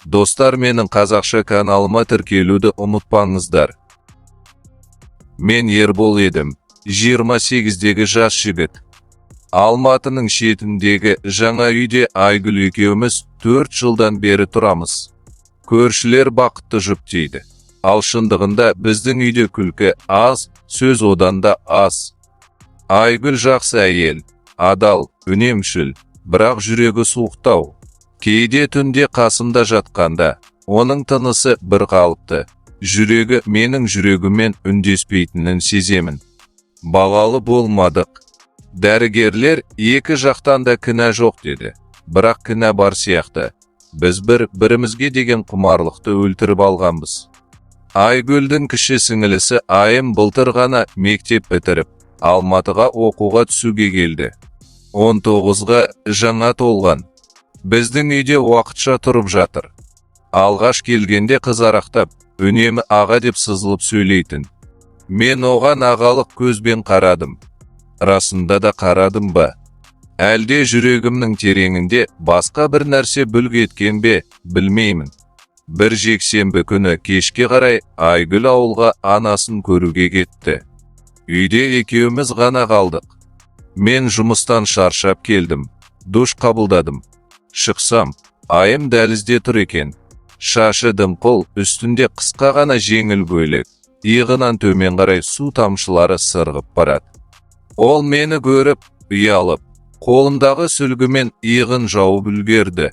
Достар, менің қазақша каналыма тіркелуді ұмытпаңыздар. Мен Ербол едім, 28-дегі жас жігіт. Алматының шетіндегі жаңа үйде Айгүл екеуміз 4 жылдан бері тұрамыз. Көршілер бақытты жұп дейді. Ал шындығында біздің үйде күлкі аз, сөз одан да аз. Айгүл жақсы әйел, адал, үнемшіл, бірақ жүрегі суықтау. Кейде түнде қасымда жатқанда, оның тынысы бір қалыпты. Жүрегі менің жүрегіммен үндеспейтінін сеземін. Балалы болмадық. Дәрігерлер екі жақтан да кінә жоқ деді. Бірақ кінә бар сияқты. Біз бірімізге деген құмарлықты өлтіріп алғанбыз. Айгүлдің кіші сіңілісі Айым былтыр ғана мектеп бітіріп, Алматыға оқуға түсуге келді. 19-ға жаңа толған. Біздің үйде уақытша тұрып жатыр. Алғаш келгенде қызарақтап, үнемі аға деп сызылып сөйлейтін. Мен оған ағалық көзбен қарадым. Расында да қарадым ба? Әлде жүрегімнің тереңінде басқа бір нәрсе бүлк еткен бе, білмеймін. Бір жексенбі күні кешке қарай Айгүл ауылға анасын көруге кетті. Үйде екеуміз ғана қалдық. Мен жұмыстан шаршап келдім. Душ қабылдадым. Шықсам, Айым дәлізде тұр екен. Шашы дымқыл, үстінде қысқа ғана жеңіл көйлек. Иығынан төмен қарай су тамшылары сырғып барады. Ол мені көріп, ұялып, қолындағы сүлгімен иығын жауып үлгерді.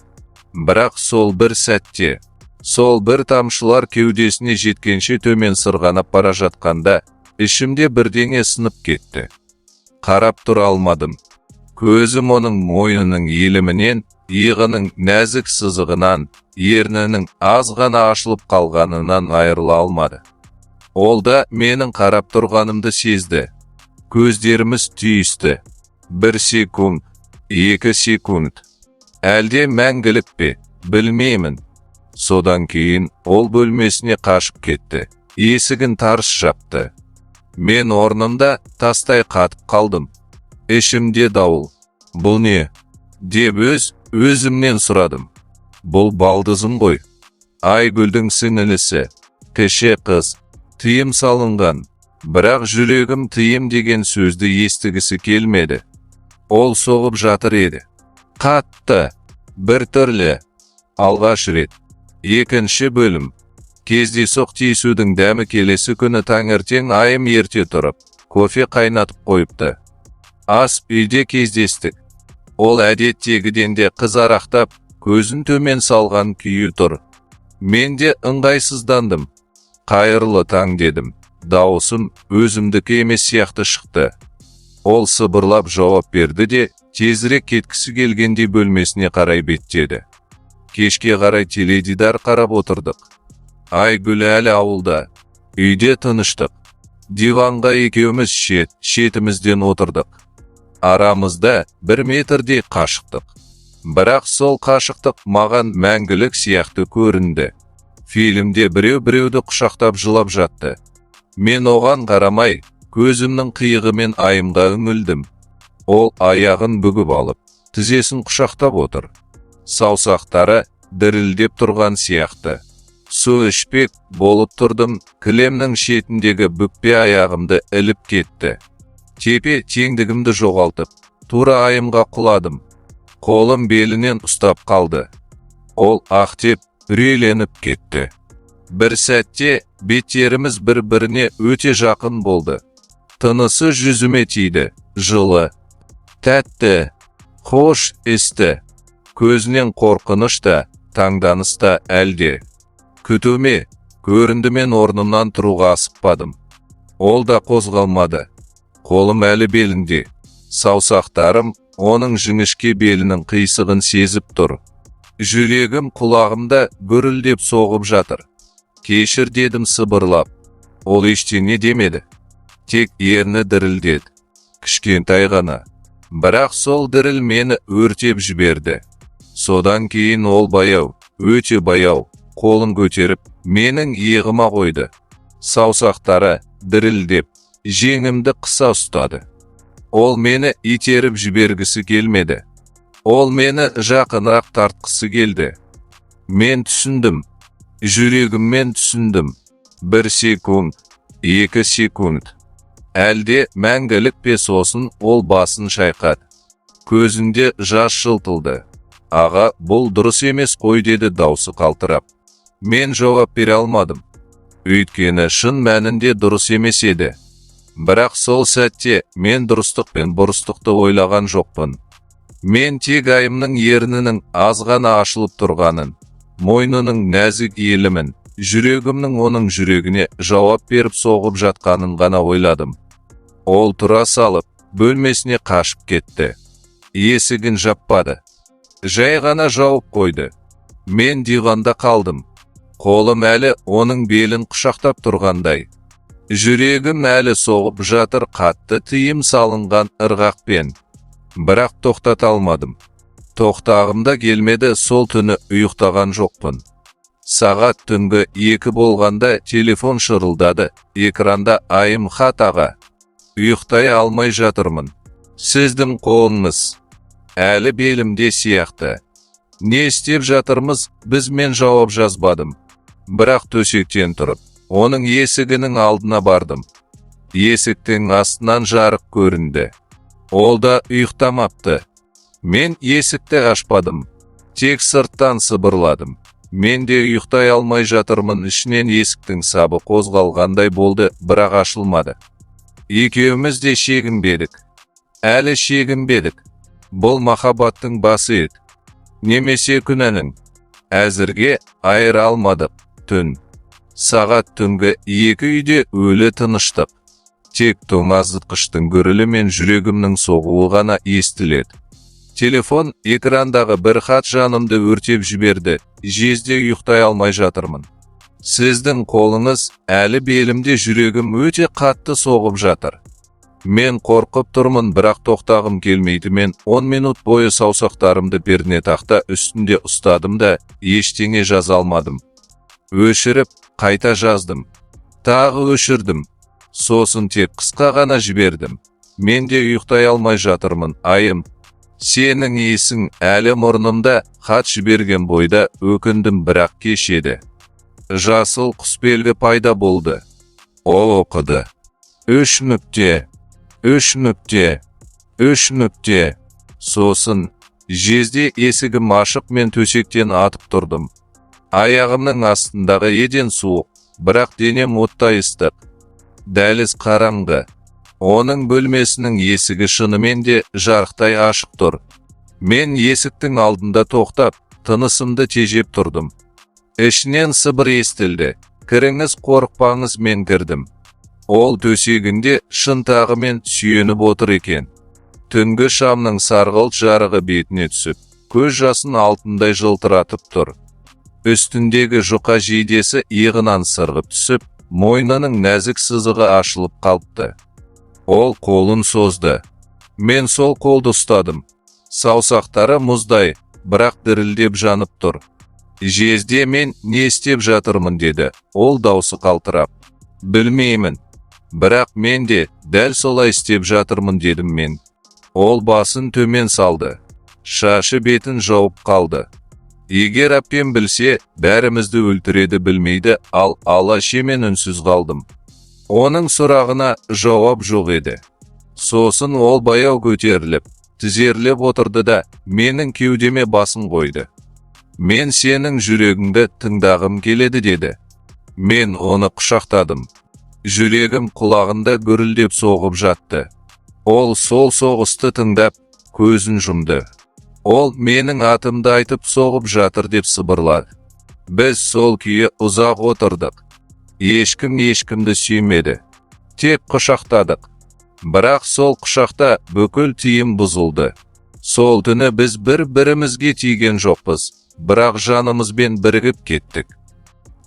Бірақ сол бір сәтте, сол бір тамшылар кеудесіне жеткенше төмен сырғанап бара жатқанда, ішімде бірдеңе сынып кетті. Қарап тұра алмадым. Көзім оның мойнының елімінен, иығының нәзік сызығынан, ернінің аз ғана ашылып қалғанынан айырыла алмады. Ол да менің қарап тұрғанымды сезді. Көздеріміз түйісті. 1 секунд, 2 секунд. Әлде мәңгілік пе, білмеймін. Содан кейін ол бөлмесіне қашып кетті. Есігін тарс жапты. Мен орнымда тастай қатып қалдым. Ішімде дауыл. Бұл не? Деп өзімнен сұрадым. Бұл балдызым ғой. Айгүлдің сіңілісі. Кіші қыз. Тыйым салынған. Бірақ жүрегім тыйым деген сөзді естігісі келмеді. Ол соғып жатыр еді. Қатты. Бір түрлі. Алғаш рет. 2 бөлім. Кездейсоқ тиісудің дәмі. Келесі күні таңертең Айым ерте тұрып, кофе қайнатып қойыпты. Ас үйде кездестік. Ол әдеттегіден де қызарақтап, көзін төмен салған күйі тұр. Мен де ыңғайсыздандым. Қайырлы таң дедім. Дауысым өзімдікі емес сияқты шықты. Ол сыбырлап жауап берді де, тезірек кеткісі келгенде бөлмесіне қарай беттеді. Кешке қарай теледидар қарап отырдық. Айгүл әлі ауылда. Үйде тыныштық. Диванға екеуміз шетімізден отырдық. Арамызда 1 метрдей қашықтық. Бірақ сол қашықтық маған мәңгілік сияқты көрінді. Фильмде біреуді құшақтап жылап жатты. Мен оған қарамай, көзімнің қиығымен Айымға үңілдім. Ол аяғын бүгіп алып, тізесін құшақтап отыр. Саусақтары дірілдеп тұрған сияқты. Су ішпек болып тұрдым, кілемнің шетіндегі бүкпе аяғымды іліп кетті. Тепе теңдігімді жоғалтып, тура Айымға құладым. Қолым белінен ұстап қалды. Ол ақтеп, үрейленіп кетті. Бір сәтте беттеріміз бір-біріне өте жақын болды. Тынысы жүзіме тиді, жылы, тәтті, хош есті. Көзінен қорқыныш та, таңданыс та әлде. Күтуме, көрінді. Мен орнымнан тұруға асықпадым. Ол да қозғалмады. Қолым әлі белінде. Саусақтарым оның жіңішке белінің қисығын сезіп тұр. Жүрегім құлағымда гүрілдеп соғып жатыр. Кешір дедім сыбырлап. Ол ештеңе демеді. Тек ерні дірілдеді. Кішкентай ғана. Бірақ сол діріл мені өртеп жіберді. Содан кейін ол баяу, өте баяу, қолын көтеріп, менің иығыма қойды. Саусақтары дірілдеп, жеңімді қыса ұстады. Ол мені итеріп жібергісі келмеді. Ол мені жақынырақ тартқысы келді. Мен түсіндім. Жүрегіммен түсіндім. 1 секунд, 2 секунд. Әлде мәңгілік пе сосын ол басын шайқады. Көзінде жас жылтылды. Аға, бұл дұрыс емес қой деді даусы қалтырап. Мен жауап бере алмадым. Өйткені шын мәнінде дұрыс емес еді. Бірақ сол сәтте мен дұрыстық пен бұрыстықты ойлаған жоқпын. Мен тек айымның ернінің аз ғана ашылып тұрғанын, мойнының нәзік иілімін, жүрегімнің оның жүрегіне жауап беріп соғып жатқанын ғана ойладым. Ол тұра салып, бөлмесіне қашып кетті. Есігін жаппады. Жай ғана жауып қойды. Мен диванда қалдым. Қолым әлі оның белін құшақтап тұрғандай. Жүрегім әлі соғып жатыр қатты тыйым салынған ырғақпен. Бірақ тоқтата алмадым. Тоқтағым да келмеді, сол түні ұйықтаған жоқпын. Сағат түнгі 2 болғанда телефон шырылдады. Экранда айым хат аға. Ұйықтай алмай жатырмын. Сіздің қолыңыз әлі белімде сияқты. Не істеп жатырмыз, біз мен жауап жазбадым. Бірақ төсектен тұрып, оның есігінің алдына бардым. Есіктің астынан жарық көрінді. Ол да ұйықтамапты. Мен есікті ашпадым. Тек сырттан сыбырладым. Мен де ұйықтай алмай жатырмын. Ішінен есіктің сабы қозғалғандай болды, бірақ ашылмады. Екеуміз де шегінбедік. Әлі шегінбедік. Бұл махаббаттың басы еді. Немесе күнәнің. Әзірге айыра алмадық. Түн. Сағат түнгі 2 үйде өлі тыныштық. Тек тоңазытқыштың гүрілі мен жүрегімнің соғуы ғана естіледі. Телефон экрандағы бір хат жанымды өртеп жіберді. Жезде ұйықтай алмай жатырмын. Сіздің қолыңыз әлі белімде, жүрегім өте қатты соғып жатыр. Мен қорқып тұрмын, бірақ тоқтағым келмейді. Мен 10 минут бойы саусақтарымды пернетақта үстінде ұстадым да ештеңе жаза алмадым. Өшіріп, қайта жаздым. Тағы өшірдім. Сосын тек қысқа ғана жібердім. Мен де ұйықтай алмай жатырмын. Айым, сенің есің әлі мұрнымда. Хат жіберген бойда өкіндім, бірақ кеш еді. Жасыл құсбелгі пайда болды. Ол оқыды. 3 нүкте. Сосын, жезде есігім ашық, мен төсектен атып тұрдым. Аяғымның астындағы еден суық, бірақ денем оттай ыстық. Дәліз қараңғы. Оның бөлмесінің есігі шынымен де жарықтай ашық тұр. Мен есіктің алдында тоқтап, тынысымды тежеп тұрдым. Ішінен сыбыр естілді. Кіріңіз, қорықпаңыз. Мен кірдім. Ол төсегінде шынтағымен сүйеніп отыр екен. Түнгі шамның сарғылт жарығы бетіне түсіп, көз жасын алтындай жылтыратып тұр. Үстіндегі жұқа жейдесі иығынан сырғып түсіп, мойнының нәзік сызығы ашылып қалыпты. Ол қолын созды. Мен сол қолды ұстадым. Саусақтары мұздай, бірақ дірілдеп жанып тұр. Жезде, мен не істеп жатырмын деді. Ол даусы қалтырап. Білмеймін. Бірақ мен де дәл солай істеп жатырмын дедім мен. Ол басын төмен салды. Шашы бетін жауып қалды. Егер әпкем білсе, бәрімізді өлтіреді. Білмейді, ал Алаше. Мен үнсіз қалдым. Оның сұрағына жауап жоқ еді. Сосын ол баяу көтеріліп, тізерлеп отырды да менің кеудеме басын қойды. Мен сенің жүрегіңді тыңдағым келеді деді. Мен оны құшақтадым. Жүрегім құлағында гүрілдеп соғып жатты. Ол сол соғысты тыңдап, көзін жұмды. Ол менің атымды айтып соғып жатыр деп сыбырлады. Біз сол күйі ұзақ отырдық. Ешкім ешкімді сүймеді. Тек құшақтадық. Бірақ сол құшақта бүкіл тыйым бұзылды. Сол түні біз бір-бірімізге тиген жоқпыз, бірақ жанымызбен бірігіп кеттік.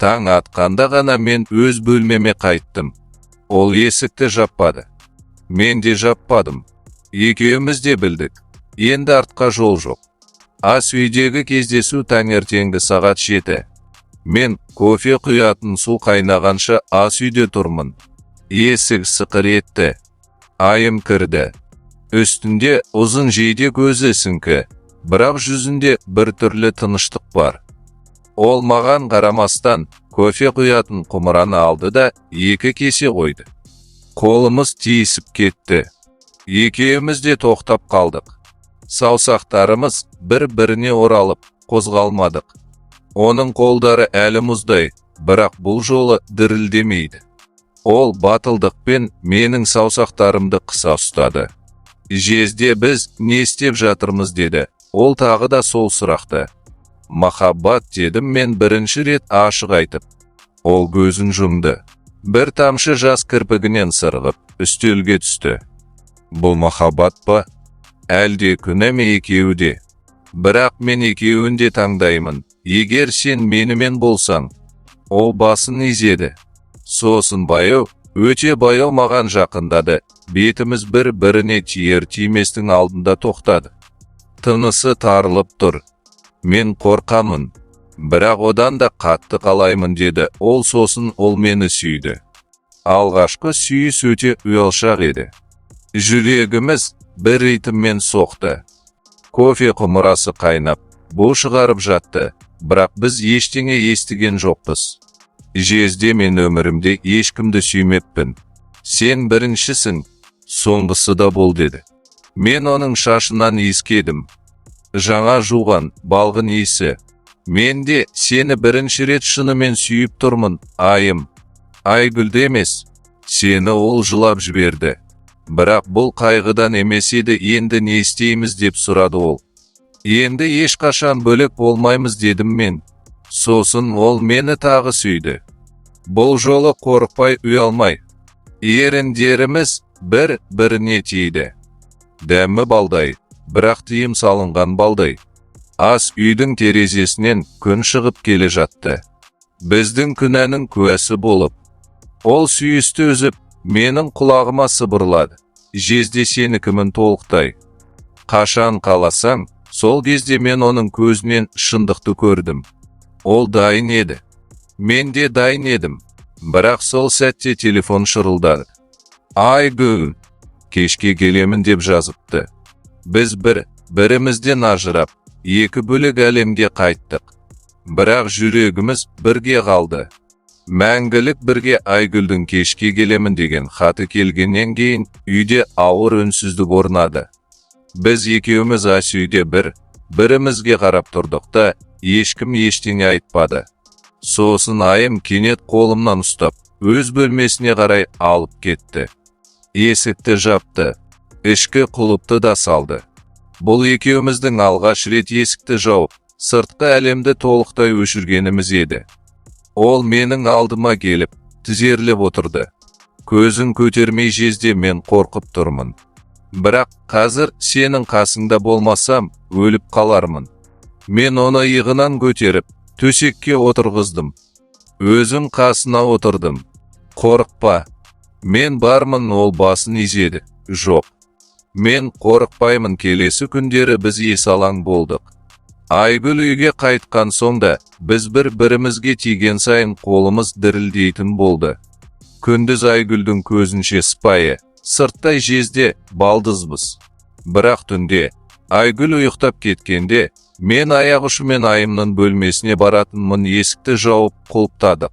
Таң атқанда ғана мен өз бөлмеме қайттым. Ол есікті жаппады. Мен де жаппадым. Екеуміз де білдік. Енді артқа жол жоқ. Ас үйдегі кездесу таңертеңгі сағат 7. Мен кофе құятын су қайнағанша ас үйде тұрмын. Есік сықыр етті. Айым кірді. Үстінде ұзын жейде, көзі сіңкі, бірақ жүзінде бір түрлі тыныштық бар. Ол маған қарамастан кофе құятын құмыраны алды да 2 кесе қойды. Қолымыз тиісіп кетті. Екеуміз де тоқтап қалдық. Саусақтарымыз бір-біріне оралып, қозғалмадық. Оның қолдары әлі мұздай, бірақ бұл жолы дірілдемейді. Ол батылдықпен менің саусақтарымды қыса ұстады. Жезде біз не істеп жатырмыз деді. Ол тағы да сол сұрақты. Махаббат дедім мен бірінші рет ашық айтып. Ол көзін жұмды. Бір тамшы жас кірпігінен сырғып, үстелге түсті. Бұл махаббат па? Әлде күні ме екеуі де? Бірақ мен екеуін де таңдаймын. Егер сен менімен болсаң. Ол басын изеді. Сосын баяу, өте баяу маған жақындады. Бетіміз бір-біріне тиер-тиместің алдында тоқтады. Тынысы тарылып тұр. Мен қорқамын. Бірақ одан да қатты қалаймын деді. Ол сосын ол мені сүйді. Алғашқы сүйіс өте ұялшақ еді. Жүрегіміз бір ритммен соқты. Кофе құмырасы қайнап, бу шығарып жатты. Бірақ біз ештеңе естіген жоқпыз. Жезде мен өмірімде ешкімді сүймеппін. Сен біріншісің, соңғысы да бол деді. Мен оның шашынан иіскедім. Жаңа жуған, балғын иісі. Мен де сені бірінші рет шынымен сүйіп тұрмын, айым. Айгүлді емес. Сені ол жылап жіберді. Бірақ бұл қайғыдан емес еді, енді не істейміз деп сұрады ол. Енді ешқашан бөлек болмаймыз дедім мен. Сосын ол мені тағы сүйді. Бұл жолы қорықпай ұялмай. Еріндеріміз бір-біріне тиді. Дәмі балдай, бірақ тыйым салынған балдай. Ас үйдің терезесінен күн шығып келе жатты. Біздің күнәнің куәсі болып. Ол сүйісті үзіп, менің құлағыма сыбырлады. Жезде сенікімін толықтай. Қашан қаласаң, сол кезде мен оның көзінен шындықты көрдім. Ол дайын еді. Мен де дайын едім. Бірақ сол сәтте телефон шырылдады. Айгүл, кешке келемін деп жазыпты. Біз бірімізден ажырап, 2 бөлек әлемге қайттық. Бірақ жүрегіміз бірге қалды. Мәңгілік бірге. Айгүлдің кешке келемін деген хаты келгеннен кейін үйде ауыр үнсіздік орнады. Біз екеуміз ас үйде бірімізге қарап тұрдық та, ешкім ештеңе айтпады. Сосын айым кенет қолымнан ұстап, өз бөлмесіне қарай алып кетті. Есікті жапты. Ішкі құлыпты да салды. Бұл екеуміздің алғаш рет есікті жауып, сыртқы әлемді толықтай өшіргеніміз еді. Ол менің алдыма келіп, тізерлеп отырды. Көзін көтермей жезде мен қорқып тұрмын. Бірақ қазір сенің қасыңда болмасам, өліп қалармын. Мен оны иығынан көтеріп, төсекке отырғыздым. Өзім қасына отырдым. Қорықпа. Мен бармын, ол басын изеді. Жоқ. Мен қорықпаймын. Келесі күндері біз есалаң болдық. Айгүл үйге қайтқан соңда, біз бір-бірімізге тиген сайын қолымыз дірілдейтін болды. Күндіз Айгүлдің көзінше сыпайы, сырттай жезде балдызбыз. Бірақ түнде, Айгүл ұйықтап кеткенде, мен аяқ ұшымен айымның бөлмесіне баратынмын. Есікті жауып құлыптадық.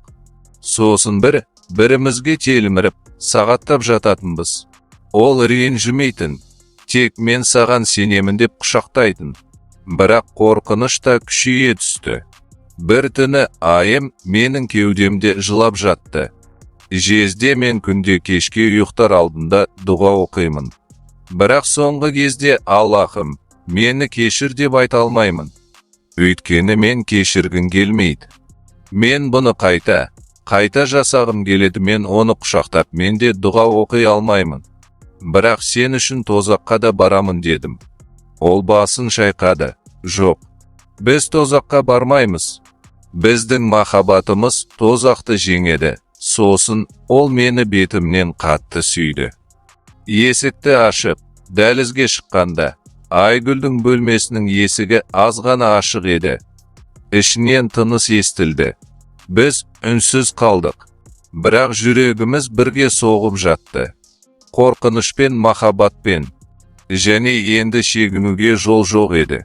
Сосын бірімізге телміріп, сағаттап жататынбыз. Ол ренжімейтін, тек мен саған сенемін деп құшақтайтын. Бірақ қорқыныш та күшейе түсті. Бір түні айым менің кеудемде жылап жатты. Жезде мен күнде кешке ұйықтар алдында дұға оқимын. Бірақ соңғы кезде Аллахым, мені кешір деп айта алмаймын. Өйткені мен кешіргім келмейді. Мен бұны қайта жасағым келеді. Мен оны құшақтап, мен де дұға оқи алмаймын. Бірақ сен үшін тозаққа да барамын дедім. Ол басын шайқады. Жоқ, біз тозаққа бармаймыз. Біздің махаббатымыз тозақты жеңеді. Сосын ол мені бетімнен қатты сүйді. Есікті ашып, дәлізге шыққанда, Айгүлдің бөлмесінің есігі аз ғана ашық еді. Ішінен тыныс естілді. Біз үнсіз қалдық. Бірақ жүрегіміз бірге соғып жатты. Қорқынышпен, махаббатпен. Және енді шегінуге жол жоқ еді.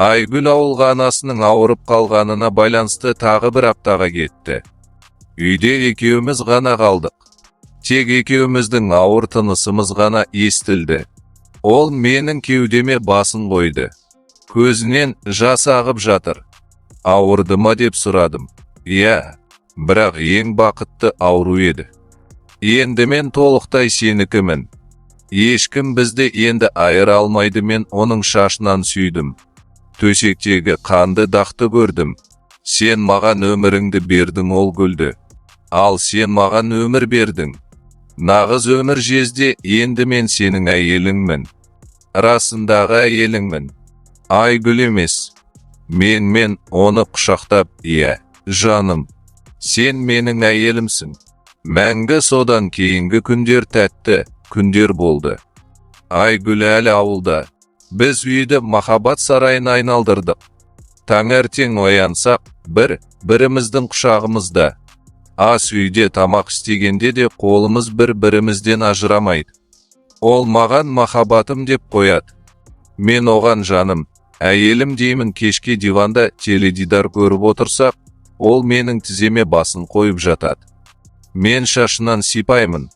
Айгүл ауылға анасының ауырып қалғанына байланысты тағы бір аптаға кетті. Үйде екеуміз ғана қалдық. Тек екеуміздің ауыр тынысымыз ғана естілді. Ол менің кеудеме басын қойды. Көзінен жас ағып жатыр. Ауырды ма деп сұрадым. Иә, бірақ ең бақытты ауру еді. Енді мен толықтай сенікімін. Ешкім бізді енді айыра алмайды. Мен оның шашынан сүйдім. Төсектегі қанды дақты көрдім. Сен маған өміріңді бердің, ол күлді. Ал сен маған өмір бердің. Нағыз өмір жезде, енді мен сенің әйеліңмін. Расындағы әйеліңмін. Айгүл емес. Мен оны құшақтап, иә, жаным. Сен менің әйелімсің. Мәңгі. Содан кейінгі күндер тәтті күндер болды. Айгүл әлі ауылда. Біз үйді махаббат сарайына айналдырдық. Таңертең оянсақ, біріміздің құшағымызда. Ас үйде тамақ істегенде де қолымыз бір-бірімізден ажырамайды. Ол маған махаббатым деп қояды. Мен оған жаным, әйелім деймін. Кешке диванда теледидар көріп отырсақ, ол менің тіземе басын қойып жатады. Мен шашынан сипаймын.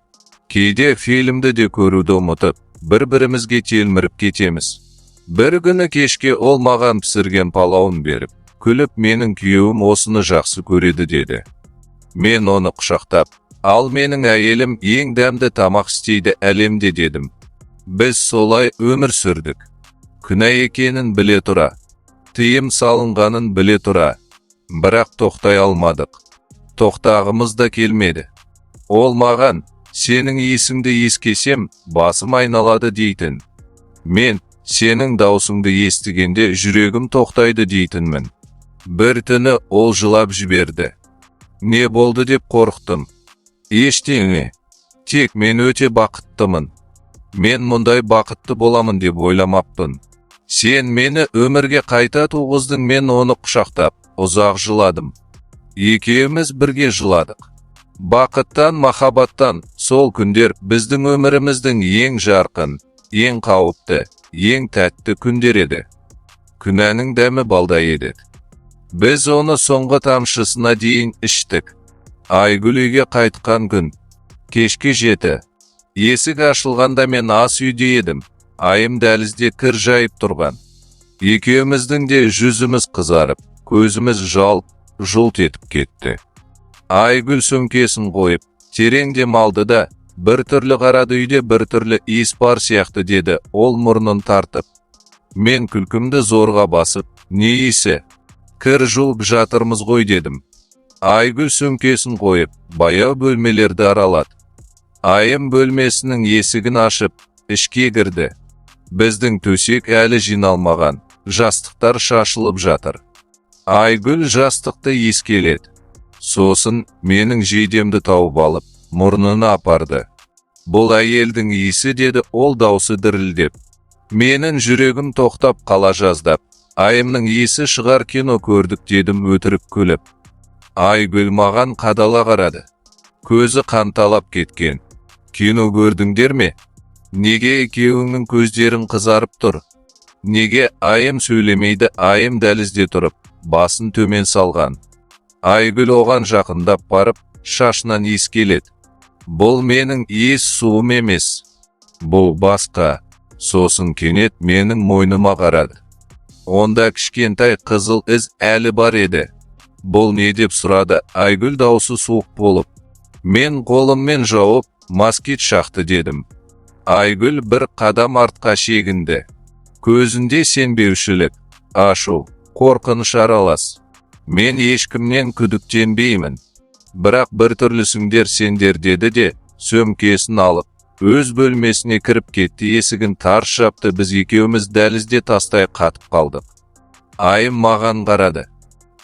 Кейде фильмді де көруді ұмытып, бір-бірімізге телміріп кетеміз. Бір күні кешке ол маған пісірген палауын беріп, күліп, менің күйеуім осыны жақсы көреді деді. Мен оны құшақтап, ал менің әйелім ең дәмді тамақ істейді әлемде дедім. Біз солай өмір сүрдік. Күнә екенін біле тұра, тыйым салынғанын біле тұра, бірақ тоқтай алмадық. Тоқтағымыз да келмеді. Ол маған, сенің есіңді ескесем, басым айналады дейтін. Мен, сенің даусыңды естігенде жүрегім тоқтайды дейтінмін. Бір түні ол жылап жіберді. Не болды деп қорықтым. Ештеңе. Тек мен өте бақыттымын. Мен мұндай бақытты боламын деп ойламаппын. Сен мені өмірге қайта туғыздың. Мен оны құшақтап, ұзақ жыладым. Екеуміз бірге жыладық. Бақыттан, махаббаттан. Сол күндер біздің өміріміздің ең жарқын, ең қауіпті, ең тәтті күндер еді. Күнәнің дәмі балдай еді. Біз оны соңғы тамшысына дейін іштік. Айгүл үйге қайтқан күн. Кешке 7. Есік ашылғанда мен ас үйде едім. Айым дәлізде кір жайып тұрған. Екеуміздің де жүзіміз қызарып, көзіміз жалт етіп кетті. Айгүл сөмкесін қойып, терең демалды да, бір түрлі қарады. Үйде бір түрлі иіс бар сияқты деді, ол мұрнын тартып. Мен күлкімді зорға басып, не иісі? Кір жуып жатырмыз ғой дедім. Айгүл сөмкесін қойып, баяу бөлмелерді аралады. Айым бөлмесінің есігін ашып, ішке кірді. Біздің төсек әлі жиналмаған, жастықтар шашылып жатыр. Айгүл жастықты иіскеледі. Сосын менің жейдемді тауып алып, мұрнына апарды. Бұл әйелдің иісі деді, ол даусы дірілдеп. Менің жүрегім тоқтап қала жаздап. Айымның иісі шығар, кино көрдік дедім өтірік күліп. Айгүл маған қадала қарады. Көзі қанталап кеткен. Кино көрдіңдер ме? Неге екеуіңнің көздерің қызарып тұр? Неге? Айым сөйлемейді. Айым дәлізде тұрып, басын төмен салған. Айгүл оған жақындап барып, шашынан иіскеледі. Бұл менің иіс суым емес. Бұл басқа. Сосын кенет менің мойныма қарады. Онда кішкентай қызыл із әлі бар еді. Бұл не деп сұрады. Айгүл даусы суық болып. Мен қолыммен жауып, москит шақты дедім. Айгүл бір қадам артқа шегінді. Көзінде сенбеушілік, ашу, қорқыныш аралас. Мен ешкімнен күдіктенбеймін. Бірақ бір түрлісіңдер сендер деді де, сөмкесін алып, өз бөлмесіне кіріп кетті. Есігін тарс жапты. Біз екеуміз дәлізде тастай қатып қалдық. Айым маған қарады.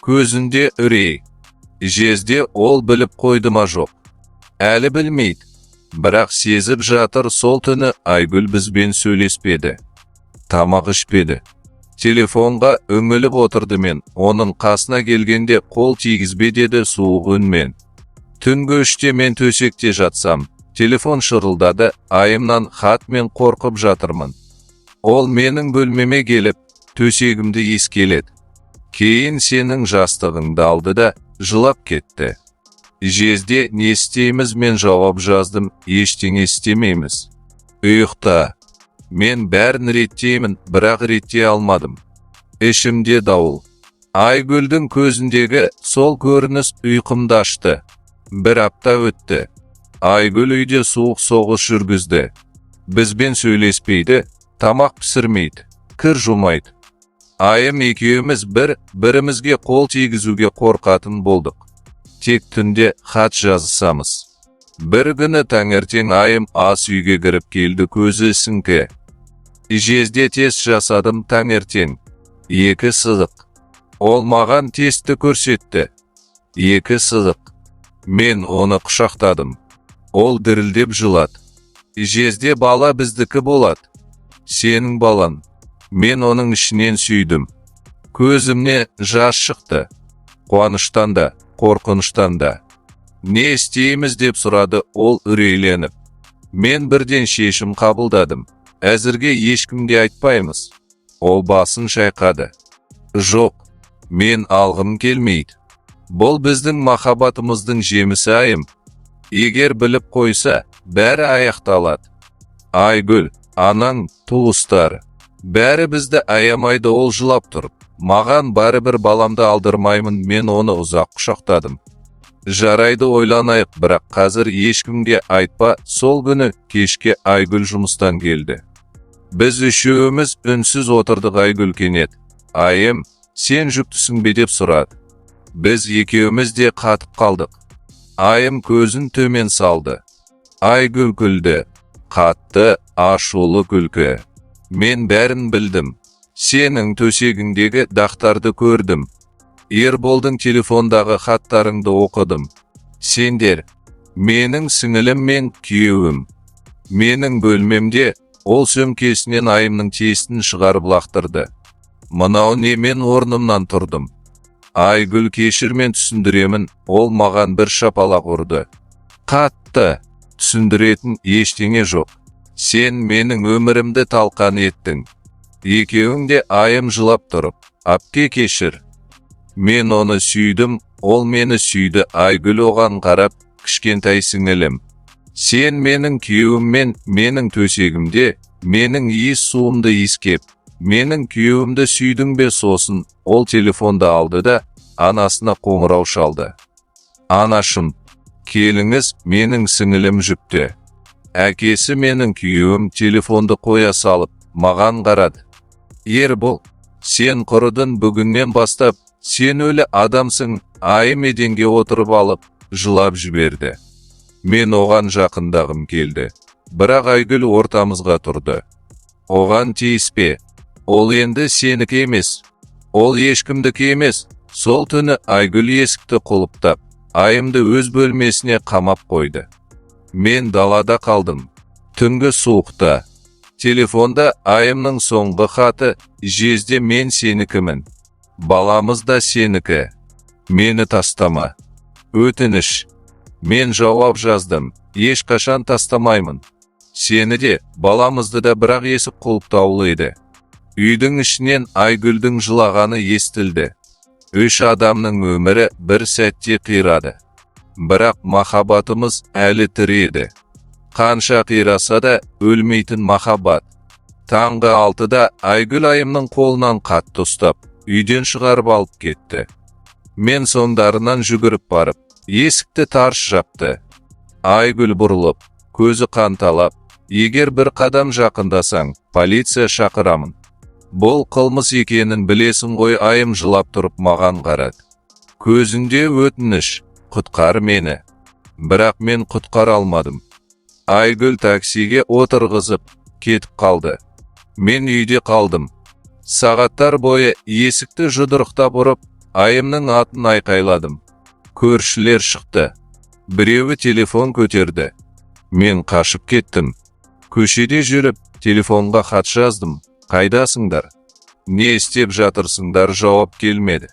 Көзінде үрей. Жезде ол біліп қойды ма жоқ. Әлі білмейді. Бірақ сезіп жатыр. Сол түні Айгүл бізбен сөйлеспеді. Тамақ ішпеді. Телефонға үңіліп отырды. Мен оның қасына келгенде қол тигізбе деді суық үнмен. Түнгі 3-те мен төсекте жатсам, телефон шырылдады. Айымнан хат, мен қорқып жатырмын. Ол менің бөлмеме келіп, төсегімді иіскеледі. Кейін сенің жастығыңды алды да жылап кетті. Жезде не істейміз, мен жауап жаздым, ештеңе істемейміз. Ұйықта. Мен бәрін реттеймін, бірақ реттей алмадым. Ішімде дауыл. Айгүлдің көзіндегі сол көрініс ұйқымды ашты. Бір апта өтті. Айгүл үйде суық соғыс жүргізді. Бізбен сөйлеспейді, тамақ пісірмейді, кір жумайды. Айым екеуміз бірімізге қол тигізуге қорқатын болдық. Тек түнде хат жазысамыз. Бір күні таңертең айым ас үйге кіріп келді, көзі сіңкі. Жезде тест жасадым таңертең. 2 сызық. Ол маған тестті көрсетті. 2 сызық. Мен оны құшақтадым. Ол дірілдеп жылады. Жезде бала біздікі болады. Сенің балан. Мен оның ішінен сүйдім. Көзімне жас шықты. Қуаныштан да, қорқыныштан да. Не істейміз деп сұрады ол үрейленіп. Мен бірден шешім қабылдадым. Әзірге ешкімге айтпаймыз. Ол басын шайқады. Жоқ, мен алғым келмейді. Бұл біздің махаббатымыздың жемісі айым. Егер біліп қойса, бәрі аяқталады. Айгүл, анаң, туыстары. Бәрі бізді аямайды, ол жылап тұрып. Маған барыбір баламды алдырмаймын, мен оны ұзақ құшақтадым. Жарайды, ойланайық, бірақ қазір ешкімге айтпа. Сол күні кешке Айгүл жұмыстан келді. Біз үшеуміз үнсіз отырдық. Айгүл кенет, айым, сен жүктісің бе деп сұрады. Біз екеуміз де қатып қалдық. Айым көзін төмен салды. Айгүл күлді. Қатты, ашулы күлкі. Мен бәрін білдім. Сенің төсегіңдегі дақтарды көрдім. Ерболдың телефондағы хаттарыңды оқыдым. Сендер, менің сіңілім мен күйеуім. Менің бөлмемде ол сөмкесінен айымның тестін шығарып лақтырды. Мынау не, мен орнымнан тұрдым. Айгүл, кешір, мен түсіндіремін, ол маған бір шапалақ ұрды. Қатты, түсіндіретін ештеңе жоқ. Сен менің өмірімді талқан еттің. Екеуің де, айым жылап тұрып, апке кешір. Мен оны сүйдім, ол мені сүйді. Айгүл оған қарап, кішкентай сіңілім. Сен менің күйеуіммен, менің төсегімде, менің иіс суымды иіскеп, менің күйеуімді сүйдің бе? Сосын ол телефонды алды да анасына қоңырау шалды. Анашым, келіңіз, менің сіңілім жүкті. Әкесі менің күйеуім телефонды қоя салып, маған қарады. Ербол, сен құрыдың, бүгіннен бастап, сен өлі адамсың. Айым еденге отырып алып, жылап жіберді. Мен оған жақындағым келді. Бірақ Айгүл ортамызға тұрды. Оған тиіспе. Ол енді сенікі емес. Ол ешкімдікі емес. Сол түні Айгүл есікті құлыптап, айымды өз бөлмесіне қамап қойды. Мен далада қалдым. Түнгі суықта. Телефонда айымның соңғы хаты: Жезде, мен сенікімін. Баламыз да сенікі. Мені тастама. Өтініш. Мен жауап жаздым. Ешқашан тастамаймын. Сені де, баламызды да, бірақ есік құлыптаулы еді. Үйдің ішінен Айгүлдің жылағаны естілді. 3 адамның өмірі бір сәтте қирады. Бірақ махаббатымыз әлі тірі еді. Қанша қираса да өлмейтін махаббат. Таңғы 6-да Айгүл айымның қолынан қатты ұстап, үйден шығарып алып кетті. Мен соңдарынан жүгіріп барып, есікті тарс жапты. Айгүл бұрылып, көзі қанталап, егер бір қадам жақындасаң, полиция шақырамын. Бұл қылмыс екенін білесің ғой. Айым жылап тұрып маған қарады. Көзінде өтініш: құтқар мені. Бірақ мен құтқара алмадым. Айгүл таксиге отырғызып кетіп қалды. Мен үйде қалдым. Сағаттар бойы есікті жұдырықтап ұрып, айымның атын айқайладым. Көршілер шықты. Біреуі телефон көтерді. Мен қашып кеттім. Көшеде жүріп, телефонға хат жаздым. Қайдасыңдар? Не істеп жатырсыңдар? Жауап келмеді.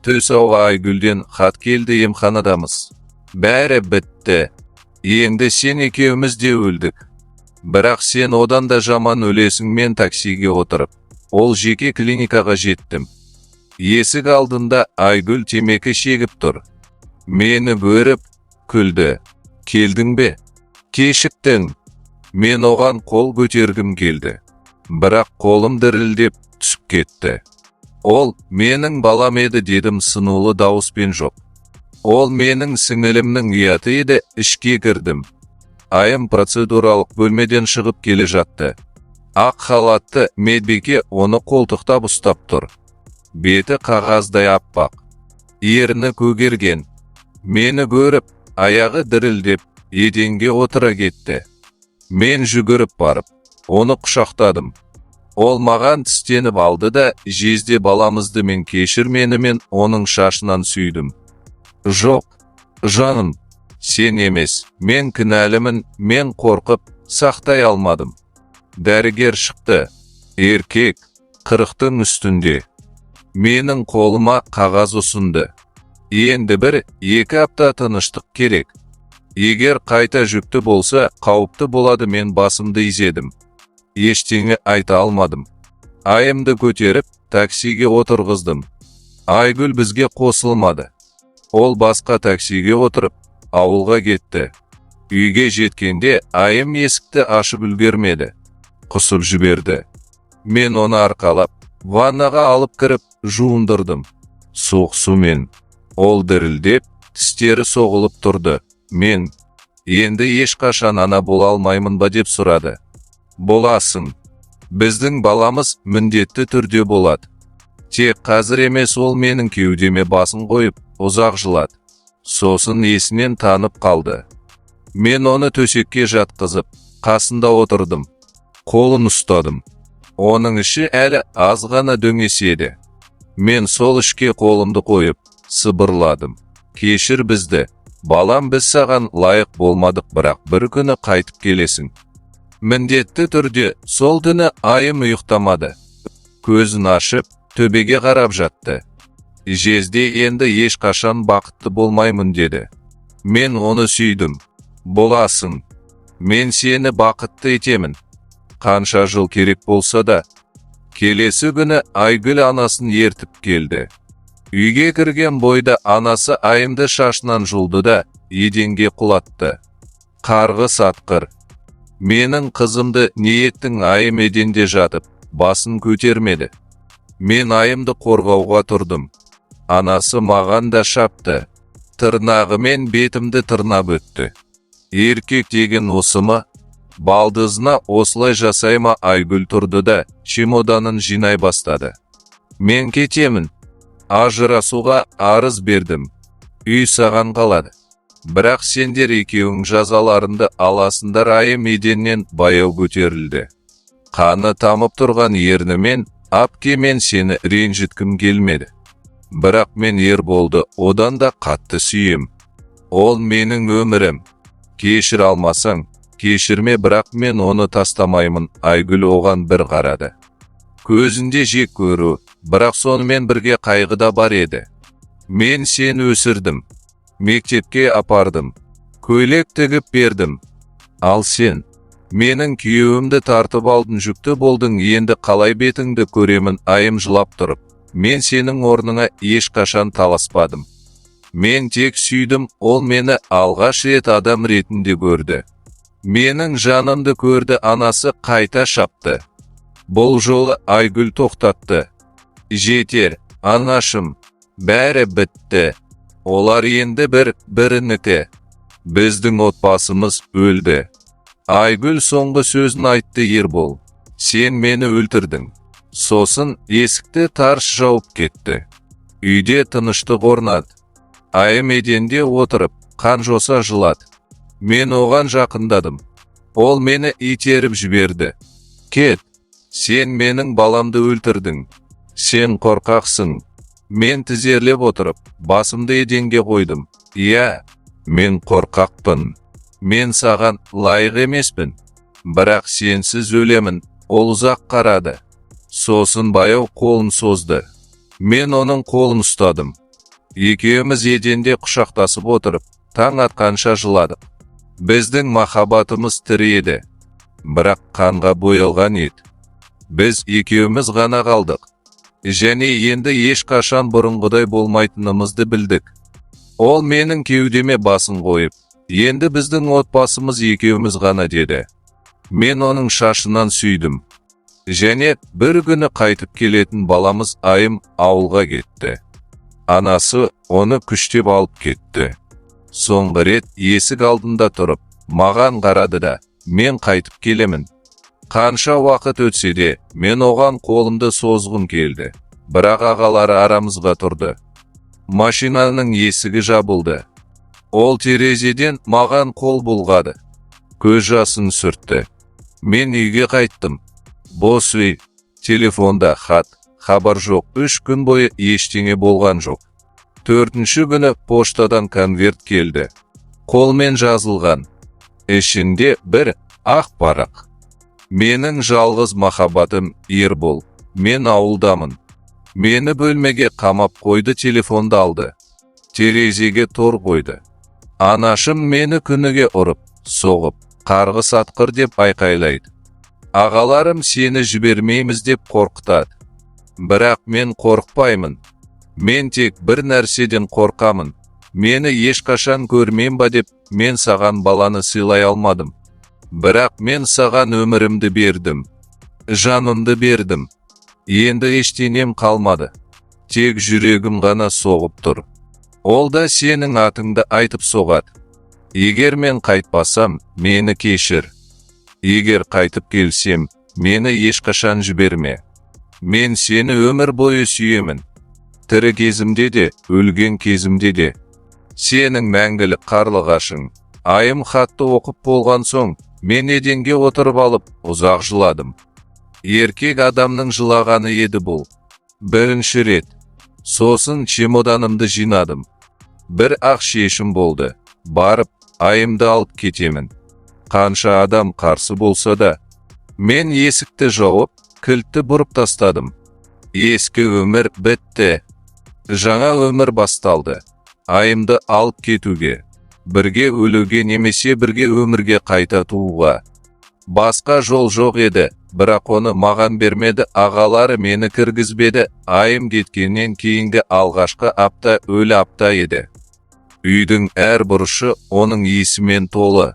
Түс ауа Айгүлден хат келді: емханадамыз. Бәрі бітті. Енді сен екеуміз де өлдік. Бірақ сен одан да жаман өлесің. Мен таксиге отырып, Ол жеке клиникаға жеттім. Есік алдында Айгүл темекі шегіп тұр. Мені көріп, күлді. Келдің бе? Кешіктің. Мен оған қол көтергім келді. Бірақ қолым дірілдеп түсіп кетті. Ол, менің балам еді дедім сынулы дауыспен. жоқ. Ол менің сіңілімнің ұяты еді, ішке кірдім. Айым процедуралық бөлмеден шығып келе жатты. Ақ халатты медбике оны қолтықтап ұстап тұр. Беті қағаздай аппақ. Ерні көгерген. Мені көріп, аяғы дірілдеп, еденге отыра кетті. Мен жүгіріп барып, оны құшақтадым. Ол маған тістеніп алды да, жезде баламызды мен кешір мені мен оның шашынан сүйдім. Жоқ, жаным, сен емес, мен кінәлімін, мен қорқып, сақтай алмадым. Дәрігер шықты. Еркек, 40-тың үстінде. Менің қолыма қағаз ұсынды. Енді 1-2 апта тыныштық керек. Егер қайта жүкті болса, қауіпті болады. Мен басымды изедім. Ештеңе айта алмадым. Айымды көтеріп, таксиге отырғыздым. Айгүл бізге қосылмады. Ол басқа таксиге отырып, ауылға кетті. Үйге жеткенде айым есікті ашып үлгермеді. Құсып жіберді. Мен оны арқалап, ваннаға алып кіріп, жуындырдым. Суық сумен. Ол дірілдеп, тістері соғылып тұрды. Мен, енді ешқашан ана бола алмаймын ба деп сұрады. Боласың. Біздің баламыз міндетті түрде болады. Тек қазір емес. Ол менің кеудеме басын қойып, ұзақ жылады. Сосын есінен танып қалды. Мен оны төсекке жатқызып, қасында отырдым. Қолын ұстадым. Оның іші әлі аз ғана дөңеседі. Мен сол ішке қолымды қойып, сыбырладым. Кешір бізді. Балам, біз саған лайық болмадық, бірақ бір күні қайтып келесің. Міндетті түрде. Сол түні айым ұйықтамады. Көзін ашып, төбеге қарап жатты. Жезде енді ешқашан бақытты болмаймын деді. Мен оны сүйдім. Боласың. Мен сені бақытты етемін. Қанша жыл керек болса да. Келесі күні Айгүл анасын ертіп келді. Үйге кірген бойда анасы айымды шашынан жұлды да, еденге құлатты. Қарғыс атқыр. Менің қызымды не еттің? Айым еденде жатып, басын көтермеді. Мен айымды қорғауға тұрдым. Анасы маған да шапты. Тырнағымен бетімді тырнап өтті. Еркек деген осы ма? Балдызына осылай жасай ма? Айгүл тұрды да, чемоданын жинай бастады. Мен кетемін. Ажырасуға арыз бердім. Үй саған қалады. Бірақ сендер екеуің жазаларыңды аласыңдар. Айым еденнен баяу көтерілді. Қаны тамып тұрған ернімен, апке, мен сені ренжіткім келмеді. Бірақ мен Ерболды одан да қатты сүйем. Ол менің өмірім. Кешір алмасаң, кешірме, бірақ мен оны тастамаймын. Айгүл оған бір қарады. Көзінде жек көру, бірақ сонымен бірге қайғы да бар еді. Мен сені өсірдім. Мектепке апардым. Көйлек тігіп бердім. Ал сен, менің күйеуімді тартып алдың, жүкті болдың, енді қалай бетіңді көремін? Айым жылап тұрып, мен сенің орныңа ешқашан таласпадым. Мен тек сүйдім. Ол мені алғаш рет адам ретінде көрді. Менің жанымды көрді. Анасы қайта шапты. Бұл жолы Айгүл тоқтатты. Жетер, анашым, бәрі бітті. Олар енді бірінікі. Біздің отбасымыз өлді. Айгүл соңғы сөзін айтты. Ербол, сен мені өлтірдің. Сосын есікті тарс жауып кетті. Үйде тыныштық орнады. Айым еденде отырып, қан-жоса жылады. Мен оған жақындадым. Ол мені итеріп жіберді. Кет, сен менің баламды өлтірдің. Сен қорқақсың. Мен тізерлеп отырып, басымды еденге қойдым. Иә, мен қорқақпын. Мен саған лайық емеспін. Бірақ сенсіз өлемін. Ол ұзақ қарады. Сосын баяу қолын созды. Мен оның қолын ұстадым. Екеуміз еденде құшақтасып отырып, таң атқанша жыладық. Біздің махаббатымыз тірі еді. Бірақ қанға боялған еді. Біз екеуміз ғана қалдық. Және енді ешқашан бұрынғыдай болмайтынымызды білдік. Ол менің кеудеме басын қойып, енді біздің отбасымыз екеуміз ғана деді. Мен оның шашынан сүйдім. Және бір күні қайтып келетін баламыз Айым ауылға кетті. Анасы оны күштеп алып кетті. Соңғы рет есік алдында тұрып, маған қарады да, мен қайтып келемін. Қанша уақыт өтсе де, мен оған қолымды созғым келді. Бірақ ағалары арамызға тұрды. Машинаның есігі жабылды. Ол терезеден маған қол бұлғады. Көз жасын сүртті. Мен үйге қайттым. Бос үй, телефонда хат, хабар жоқ. 3 күн бойы ештеңе болған жоқ. 4-ші күні поштадан конверт келді. Қолмен жазылған. Ішінде бір ақ парақ. Менің жалғыз махаббатым Ербол. Мен ауылдамын. Мені бөлмеге қамап қойды, телефонды алды. Терезеге тор қойды. Анашым мені күніге ұрып, соғып, қарғыс атқыр деп айқайлайды. Ағаларым сені жібермейміз деп қорқытады. Бірақ мен қорықпаймын. Мен тек бір нәрседен қорқамын. Мені ешқашан көрмейм ба деп, мен саған баланы сыйлай алмадым. Бірақ мен саған өмірімді бердім. Жанымды бердім. Енді ештеңем қалмады. Тек жүрегім ғана соғып тұр. Ол да сенің атыңды айтып соғады. Егер мен қайтпасам, мені кешір. Егер қайтып келсем, мені ешқашан жіберме. Мен сені өмір бойы сүйемін. Тірі кезімде де, өлген кезімде де. Сенің мәңгілік қарлығашың. Айым хатты оқып болған соң, мен еденге отырып алып, ұзақ жыладым. Еркек адамның жылағаны еді бұл. Бірінші рет. Сосын чемоданымды жинадым. Бір ақ шешім болды. Барып, Айымды алып кетемін. Қанша адам қарсы болса да. Мен есікті жауып, кілтті бұрып тастадым. Ескі өмір бітті. Жаңа өмір басталды. Айымды алып кетуге. Бірге өлуге немесе бірге өмірге қайта тууға. Басқа жол жоқ еді, бірақ оны маған бермеді, ағалары мені кіргізбеді. Айым кеткеннен кейінгі алғашқы апта өлі апта еді. Үйдің әр бұрышы оның иісімен толы.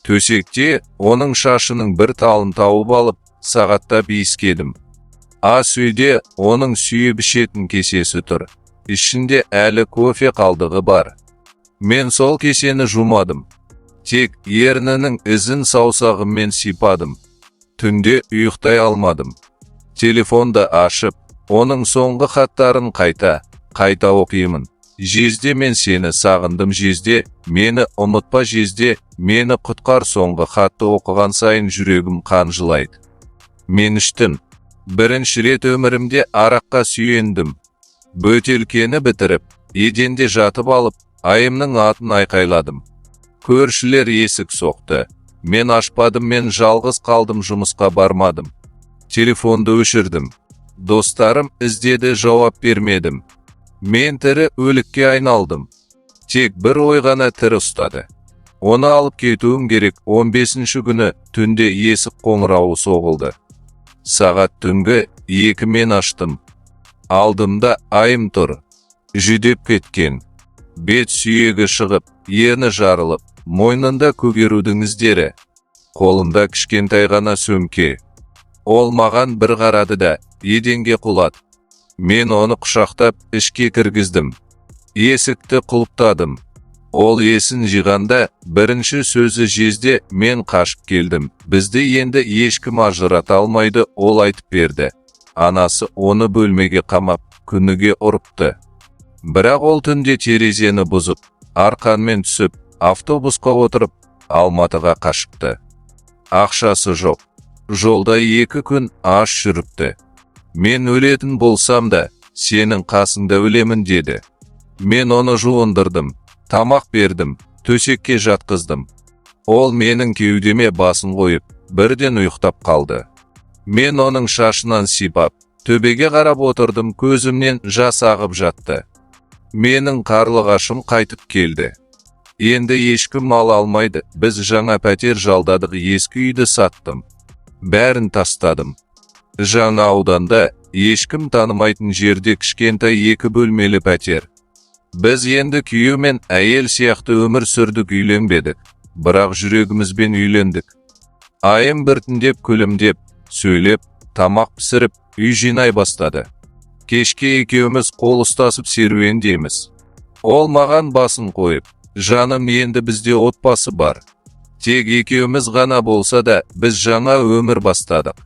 Төсекте оның шашының бір талын тауып алып, сағаттап иіскедім. Ас үйде оның сүйіп ішетін кесесі тұр. Ішінде әлі кофе қалдығы бар. Мен сол кесені жумадым. Тек ернінің ізін саусағыммен сипадым. Түнде ұйықтай алмадым. Телефонды ашып, оның соңғы хаттарын қайта оқимын. Жезде мен сені сағындым, жезде, мені ұмытпа, жезде, мені құтқар. Соңғы хатты оқыған сайын жүрегім қан жылайды. Мен іштім. Бірінші рет өмірімде араққа сүйендім. Бөтелкені бітіріп, еденде жатып алып, Айымның атын айқайладым. Көршілер есік соқты. Мен ашпадым, мен жалғыз қалдым, жұмысқа бармадым. Телефонды өшірдім. Достарым іздеді, жауап бермедім. Мен тірі өлікке айналдым. Тек бір ой ғана тірі ұстады. Оны алып кетуім керек. 15-ші күні түнде есік қоңырауы соғылды. Сағат түнгі 2 мен аштым. Алдымда Айым тұр. Жүдеп кеткен. Бет сүйегі шығып, ерні жарылып, мойнында көгерудің іздері. Қолында кішкентай ғана сөмке. Ол маған бір қарады да, еденге құлады. Мен оны құшақтап, ішке кіргіздім. Есікті құлыптадым. Ол есін жиғанда, бірінші сөзі жезде, мен қашып келдім. Бізді енді ешкім ажырата алмайды, ол айтып берді. Анасы оны бөлмеге қамап, күніге ұрыпты. Бірақ ол түнде терезені бұзып, арқанмен түсіп, автобусқа отырып, Алматыға қашыпты. Ақшасы жоқ. Жолда 2 күн аш жүріпті. Мен өлетін болсам да, сенің қасыңда өлемін деді. Мен оны жуындырдым, тамақ бердім, төсекке жатқыздым. Ол менің кеудеме басын қойып, бірден ұйықтап қалды. Мен оның шашынан сипап, төбеге қарап отырдым, көзімнен жас ағып жатты. Менің қарлығашым қайтып келді. Енді ешкім мал алмайды. Біз жаңа пәтер жалдадық, ескі үйді саттым. Бәрін тастадым. Жаңа ауданда, ешкім танымайтын жерде кішкентай 2 бөлмелі пәтер. Біз енді күйеу мен әйел сияқты өмір сүрдік, үйленбедік, бірақ жүрегімізбен үйлендік. Айым біртіндеп күлімдеп, сөйлеп, тамақ пісіріп, үй жинай бастады. Кешке екеуміз қол ұстасып серуендейміз. Ол маған басын қойып, жаным, енді бізде отбасы бар. Тек екеуміз ғана болса да, біз жаңа өмір бастадық.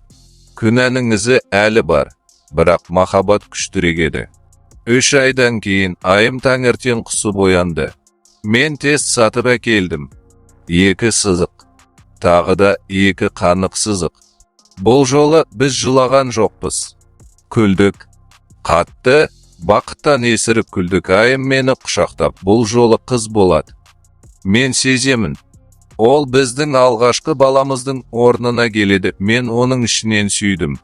Күнәнің ізі әлі бар, бірақ махаббат күштірек еді. 3 айдан кейін айым таңертең құсып оянды. Мен тест сатып әкелдім. 2 сызық. Тағы да 2 қанық сызық. Бұл жолы біз жылаған жоқпыз. Күлдік. Қатты, бақыттан есіріп күлдік. Айым мені құшақтап, бұл жолы қыз болады. Мен сеземін. Ол біздің алғашқы баламыздың орнына келеді. Мен оның ішінен сүйдім.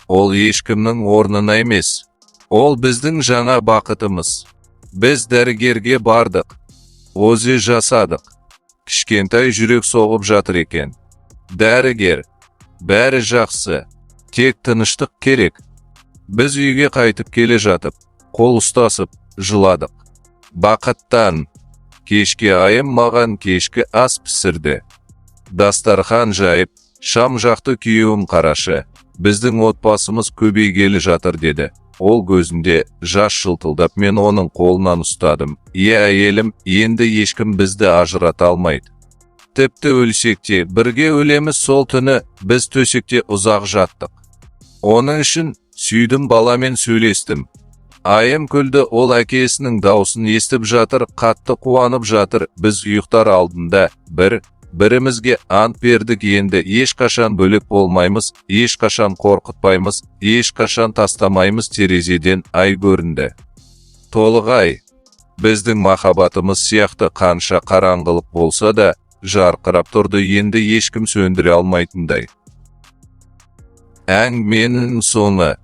Ол ешкімнің орнына емес. Ол біздің жаңа бақытымыз. Біз дәрігерге бардық. ОЗ жасадық. Кішкентай жүрек соғып жатыр екен. Дәрігер, бәрі жақсы. Тек тыныштық керек. Біз үйге қайтып келе жатып, қол ұстасып, жыладық. Бақыттан. Кешке айым маған кешкі ас пісірді. Дастархан жайып, шам жақты. Күйеуім, қарашы, біздің отбасымыз көбейгелі жатыр деді. Ол көзінде жас жылтылдап, мен оның қолынан ұстадым. Әйелім, енді ешкім бізді ажырата алмайды. Тіпті өлсек те бірге өлеміз. Сол түні біз төсекте ұзақ жаттық. Оның үшін сүйдім, баламен сөйлестім. Айым күлді. Ол әкесінің даусын естіп жатыр, қатты қуанып жатыр. Біз ұйықтар алдында бірімізге ант бердік, енді ешқашан бөлек болмаймыз, ешқашан қорқытпаймыз, ешқашан тастамаймыз. Терезеден ай көрінді. Толық ай. Біздің махаббатымыз сияқты қанша қараңғылық болса да, жарқырап тұрды, енді ешкім сөндіре алмайтындай. Әңгіменің соңы.